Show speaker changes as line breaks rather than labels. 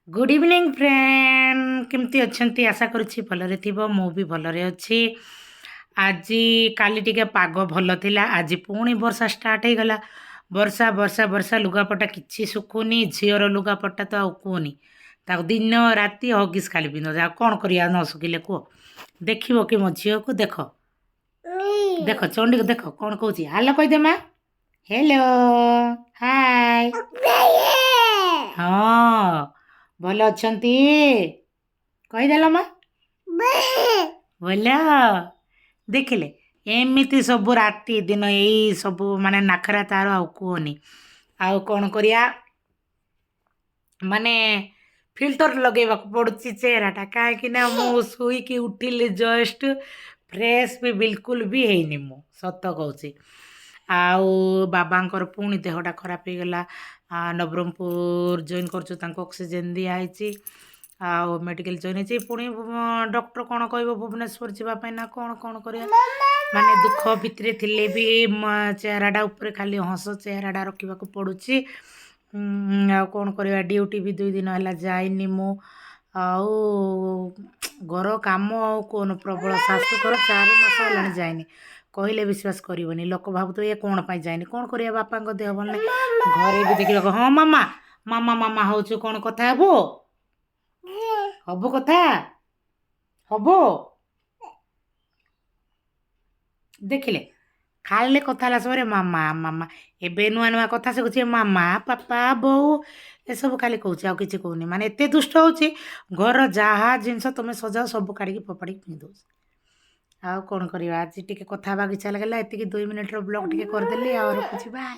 Good evening friend केमती अच्छी आशा करुच्ची भलरे थिबो मु भी भलरे अच्छी आज काली टिके पाग भल थिला आज पुणी वर्षा स्टार्ट हो गला वर्षा वर्षा वर्षा लुगापटा किछि सुखुनी झीर लुगापटा तो आउ कुहनी ताको दिन राति हगिस खाली पिंध जा कौन करिया न सुखिले कुह देखिबो कि मो झील को देख देख चंडी को देख कौन कहूची हालो कह दे मां हेलो हाय हाँ भल अच्छी कहीदेल मां बोल देखिले एमती सब राति दिन यही सब माने नाखरा तार आउ कहनी आउ कौन करिया माने फिल्टर लगेवा पड़ुची चेहराटा कहीं मु शुईकी उठिली जस्ट फ्रेश भी बिल्कुल भी हैनी मु सत कहूँ आउ बाबांकर पुणी देहटा खराब हो गला नवरंगपुर जॉइन कर ऑक्सीजन दिखाई आउ मेडिकल जॉइन हो पुणी डॉक्टर कौन कह भुवनेश्वर जावाई ना कौन कौन कर माने दुख भितर थिले भी चेहराटा ऊपर खाली हस चेहराटा रखा पड़ुची आ कौन करवा ड्यूटी भी 2 दिन है जाइनी मु आउ घर कम आउ कौन प्रबल शाशुकर 4 मास है जाइनी कहले विश्वास करनी लोक भावुत ये कौन पाई जाइनी कौन करिया बापा को देह भल घरे भी देखा हाँ मामा मामा मामा हूँ कौन कथा हबो हबो कथा हबो देखिले खाली कथा समय मामा मामा एबे नुआ नुआ कथा शिखुचे मामा पापा बोऊ ए सब खाली कहूँ आ कि कहूनी माने एत दुष्ट होची घर जहाँ जिनस तुम सजाओ सब काढ़ी फोपाड़ी पिंध दो आउ कौन करवा आज टी कथा इच्छा लगे ये 2 मिनिट्र ब्लॉग टी करदेली आ रखुची बाय।